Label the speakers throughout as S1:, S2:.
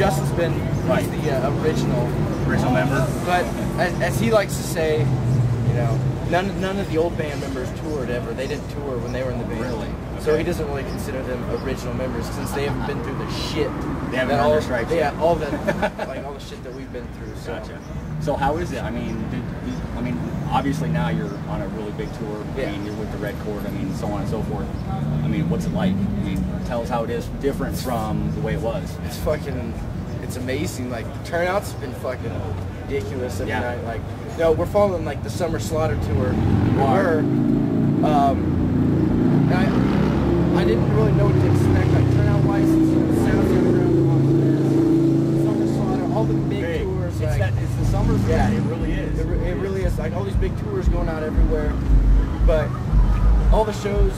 S1: Justin's been
S2: Right.
S1: he's the original
S2: member.
S1: But as he likes to say, you know, none of the old band members toured ever. They didn't tour when they were in the band.
S2: Really?
S1: So he doesn't really consider them original members since they haven't been through the shit.
S2: They haven't earned their stripes yet.
S1: Yeah, all that, like all the shit that we've been through. So.
S2: Gotcha. So how is it? I mean, obviously now you're on a really big tour.
S1: Yeah.
S2: I mean, you're with the Red Chord. I mean, so on and so forth. I mean, what's it like? I mean, tell us how it is different from the way it was.
S1: It's amazing. Like the turnout's been fucking ridiculous every
S2: Yeah.
S1: night. Like, no, we're following like the Summer Slaughter tour. I didn't really know what to expect. Like turnout wise, sounds around Summer Slaughter, all the big tours.
S2: It's the summer.
S1: Yeah,
S2: it really is.
S1: It really is. Like all these big tours going out everywhere, but all the shows,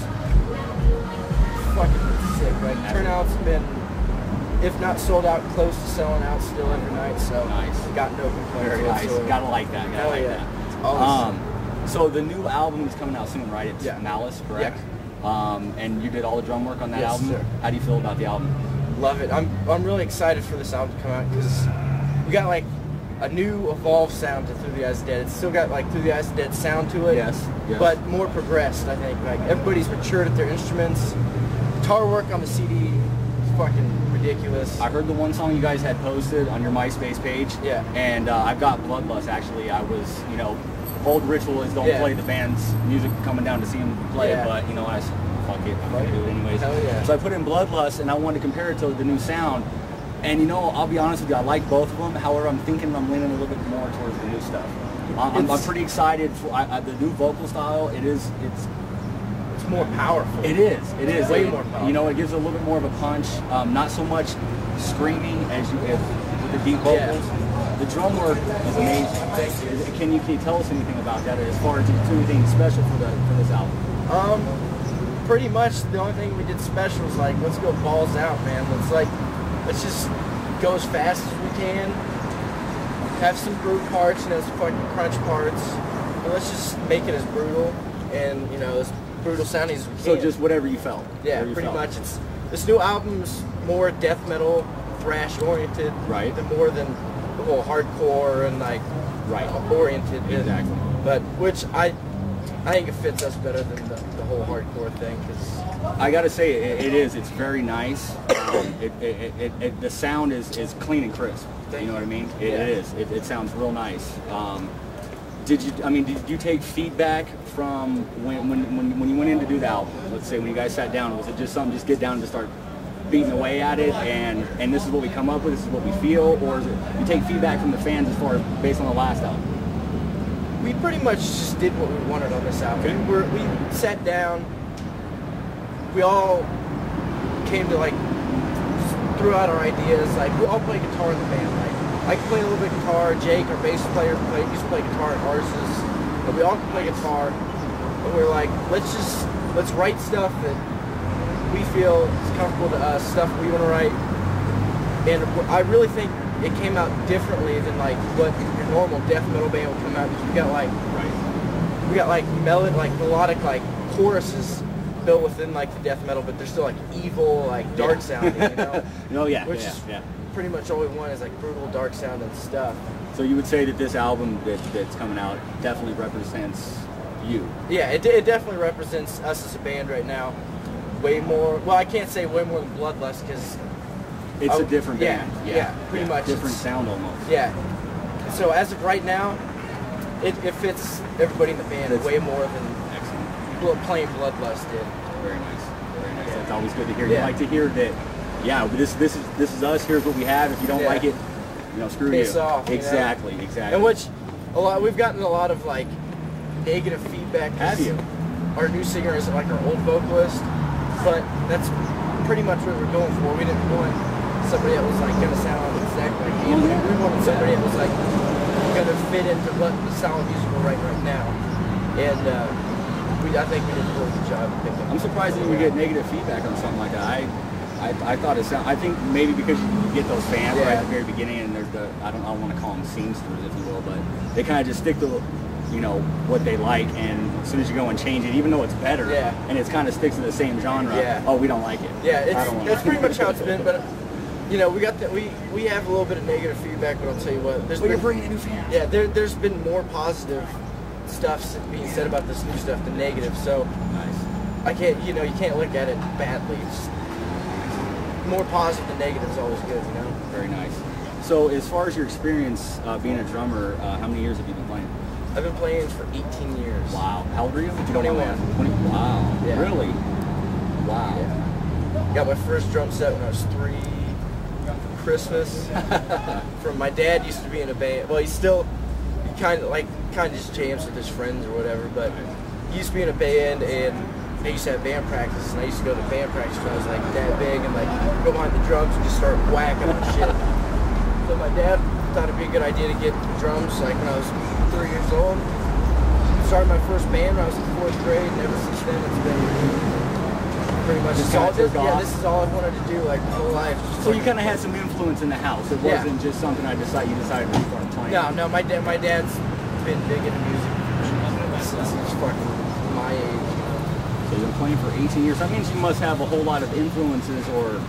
S1: fucking sick. Like turnout's been, if not sold out, close to selling out still every night. So
S2: nice.
S1: Got no complaints.
S2: Very nice. Gotta like that. Gotta like that. So the new album is coming out soon, right? It's Malice, correct?
S1: Yeah.
S2: And you did all the drum work on that
S1: Yes,
S2: album?
S1: sir.
S2: How do you feel about the album?
S1: Love it. I'm really excited for this album to come out because we got like a new evolved sound to Through the Eyes of Dead. It's still got like Through the Eyes of Dead sound to it.
S2: Yes.
S1: But more progressed, I think. Like everybody's matured at their instruments. Guitar work on the CD is fucking ridiculous.
S2: I heard the one song you guys had posted on your MySpace page.
S1: Yeah.
S2: And I've got Bloodlust actually. I was, you know, old ritual is don't play the band's music coming down to see them play, but you know, I said, fuck it, I'm gonna do it anyways.
S1: Hell yeah.
S2: So I put in Bloodlust and I wanted to compare it to the new sound. And you know, I'll be honest with you, I like both of them. However, I'm leaning a little bit more towards the new stuff. I'm pretty excited for the new vocal style. It's
S1: more powerful.
S2: It is
S1: way more powerful.
S2: You know, it gives a little bit more of a punch. Not so much screaming as you get with the deep vocals. The drum work is amazing. Can you tell us anything about that as far as anything special for this album?
S1: Pretty much the only thing we did special was like, let's go balls out, man. Let's just go as fast as we can. Have some brute parts and some fucking crunch parts. And let's just make it as brutal and, you know, as brutal sounding as we can.
S2: So just whatever you felt.
S1: Yeah, pretty much. This new album's more death metal, thrash oriented.
S2: Right.
S1: More than the whole hardcore and like oriented.
S2: Exactly.
S1: But which I think it fits us better than the whole hardcore thing. Cause
S2: I gotta say it is. It's very nice. The sound is clean and crisp. You know what I mean? It is. It sounds real nice. Did you take feedback from when you went in to do the album? Let's say when you guys sat down, was it just something just get down and just start beating away at it and this is what we come up with, this is what we feel, or is it you take feedback from the fans as far as based on the last album?
S1: We pretty much just did what we wanted on this album. We sat down, we all came to like threw out our ideas. Like we all play guitar in the band. Like I can play a little bit of guitar. Jake, our bass player, used to play guitar at Arses. But we all can play guitar. And we're like, let's write stuff that we feel is comfortable to us, stuff we want to write. And I really think it came out differently than like what your normal death metal band would come out. Because we got like melodic like choruses built within like the death metal, but they're still like evil, like dark sounding, you know? Which is pretty much all we want is like brutal, dark sounding stuff.
S2: So you would say that this album that's coming out definitely represents you?
S1: Yeah, it definitely represents us as a band right now. Way more, well, I can't say way more than Bloodlust because
S2: it's a different band.
S1: Yeah, pretty much.
S2: Different sound almost.
S1: Yeah. So as of right now, it fits everybody in the band way more than plain Bloodlust did.
S2: Very nice. Very nice. It's always good to hear. You like to hear that. Yeah, this is us. Here's what we have. If you don't like it, you know, screw
S1: Face
S2: you.
S1: off.
S2: Exactly.
S1: You know?
S2: Exactly.
S1: And which we've gotten a lot of like negative feedback.
S2: Have you?
S1: Our new singer is like our old vocalist, but that's pretty much what we're going for. We didn't want somebody that was like gonna sound exactly like me. We wanted somebody that was like gonna fit into what the sound of music we're writing right now. And I think we did a really good job of picking.
S2: I'm surprised that you would get negative feedback on something like that. I thought it sounded. I think maybe because you get those fans right at the very beginning, and there's I don't want to call them seamsters, if you will, but they kind of just stick to, you know, what they like, and as soon as you go and change it, even though it's better, and it kind of sticks to the same genre, oh, we don't like it.
S1: Yeah, that's pretty much how it's been. But you know, we have a little bit of negative feedback, but I'll tell you what.
S2: You're bringing in new fans.
S1: Yeah, there's been more positive stuff being said about this new stuff than negative. So
S2: Nice.
S1: I can't, you know, you can't look at it badly. It's more positive than negative is always good, you know.
S2: Very nice. So as far as your experience being a drummer, how many years have you been playing?
S1: I've been playing for 18 years.
S2: Wow. How old are you?
S1: 21.
S2: 20. Wow.
S1: Yeah.
S2: Really? Wow.
S1: Yeah. Got my first drum set when I was 3 for Christmas. From my dad used to be in a band. Well, he kind of just jams with his friends or whatever. But he used to be in a band, and they used to have band practice, and I used to go to band practice when I was like that big, and like go behind the drums and just start whacking on shit. So my dad thought it'd be a good idea to get drums like when I was 3 years old. Started my first band when I was in 4th grade, and ever since then it's been pretty much
S2: Just
S1: all
S2: kinda took off.
S1: this is all I wanted to do like my whole life.
S2: So you kind of had some influence in the house. It
S1: Yeah.
S2: wasn't just something you decided to start playing.
S1: No, my dad's been big into music since he was fucking my age.
S2: So you've been playing for 18 years. That means you must have a whole lot of influences, or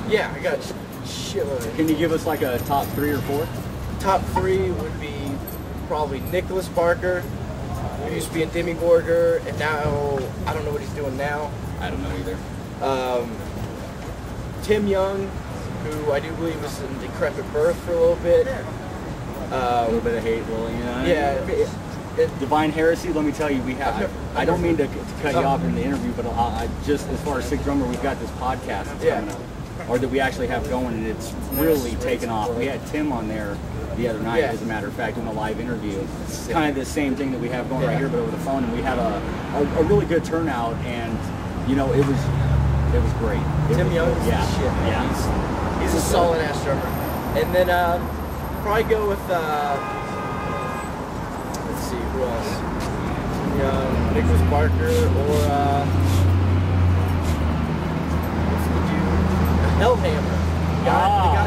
S1: Yeah, I got shitload.
S2: can you give us like a top 3 or 4?
S1: Top 3 would be probably Nicholas Barker, who used to be in Demi Borger, and now I don't know what he's doing now.
S2: I don't know either.
S1: Tim Young, who I do believe was in Decrepit Birth for a little bit.
S2: A little bit of hate, well, you know.
S1: Yeah.
S2: Divine Heresy, let me tell you, we have. I don't mean to cut you off in the interview, but I just as far as Sick Drummer, we've got this podcast that's coming up, or that we actually have going, and it's really taken off. We had Tim on there the other night, as a matter of fact, doing a live interview. It's kind of the same thing that we have going right here, but over the phone, and we had a really good turnout, and you know, it was great.
S1: Tim Young is
S2: yeah,
S1: shit, man.
S2: yeah.
S1: He's a solid ass drummer. And then probably go with let's see, who else? Nicholas Barker, or what's the dude? Hellhammer.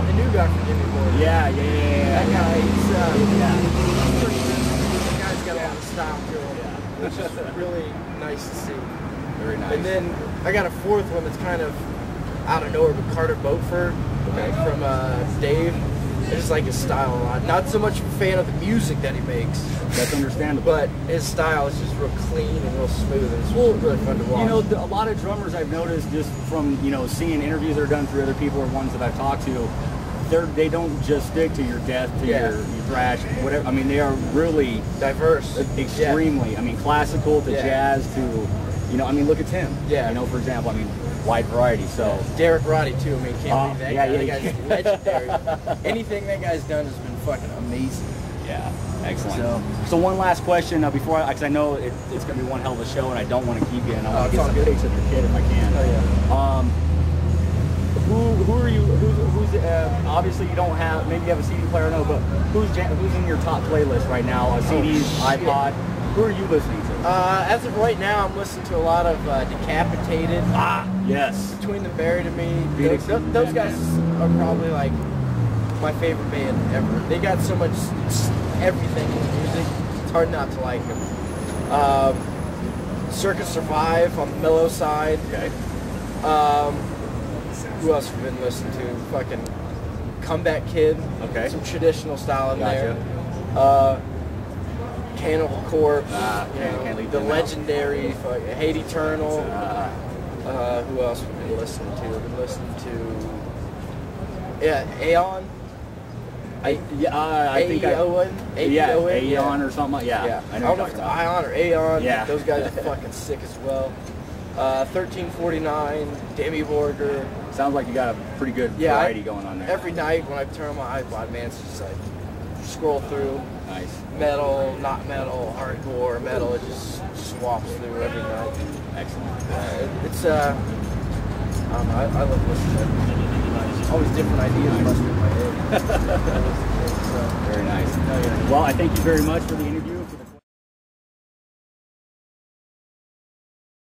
S1: The new guy from Demi Borger.
S2: Yeah.
S1: That guy, he's
S2: yeah.
S1: pretty good. That guy's got a lot of style to him, which is really nice to see.
S2: Very nice.
S1: And then I got a 4th one that's kind of out of nowhere, but Carter Beaufort from Dave. I just like his style a lot. Not so much a fan of the music that he makes.
S2: That's understandable.
S1: But his style is just real clean and real smooth, and it's really fun to watch.
S2: You know, a lot of drummers I've noticed just from, you know, seeing interviews that are done through other people or ones that I've talked to, they don't just stick to your death, to your thrash, whatever. I mean, they are really
S1: diverse.
S2: Extremely. I mean, classical to jazz to, you know, I mean, look at Tim.
S1: Yeah.
S2: You know, for example, I mean, wide variety. So
S1: Derek Roddy too. I mean, can't believe that guy.
S2: yeah.
S1: That guy's legendary. Anything that guy's done has been fucking amazing.
S2: Yeah, excellent. So one last question before, because I know it's going to be one hell of a show, and I don't want to keep you, and I want to get some pics of your kid if I can.
S1: Oh yeah.
S2: Who are you? Who's obviously you don't have, maybe you have a CD player, no, but who's in your top playlist right now? CDs, iPod. Who are you listening to?
S1: As of right now, I'm listening to a lot of Decapitated.
S2: Yes.
S1: Between the Buried and Me.
S2: Phoenix
S1: Those guys are probably like my favorite band ever. They got so much everything in the music. It's hard not to like them. Circus Survive on the mellow side.
S2: Okay.
S1: Who else have we been listening to? Fucking Comeback Kid.
S2: Okay.
S1: Some traditional style in
S2: Gotcha.
S1: there. Cannibal Corpse.
S2: Can't leave
S1: the
S2: them out.
S1: legendary Hate Eternal. Who else have we been listening to? We've been listening to Aeon.
S2: I think Aeon or something. Yeah.
S1: I don't know if it's Ion or Aeon.
S2: Yeah.
S1: Those guys are fucking sick as well. 1349, Demi Borger.
S2: Sounds like you got a pretty good variety going on there.
S1: Every night when I turn on my iPod, man, it's just like scroll through.
S2: Nice.
S1: Metal, not metal, hardcore, metal. It just swaps through every night.
S2: Excellent.
S1: It's I don't know. I love listening to it. Always different ideas busting in my head.
S2: Very nice. Well, I thank you very much for the interview.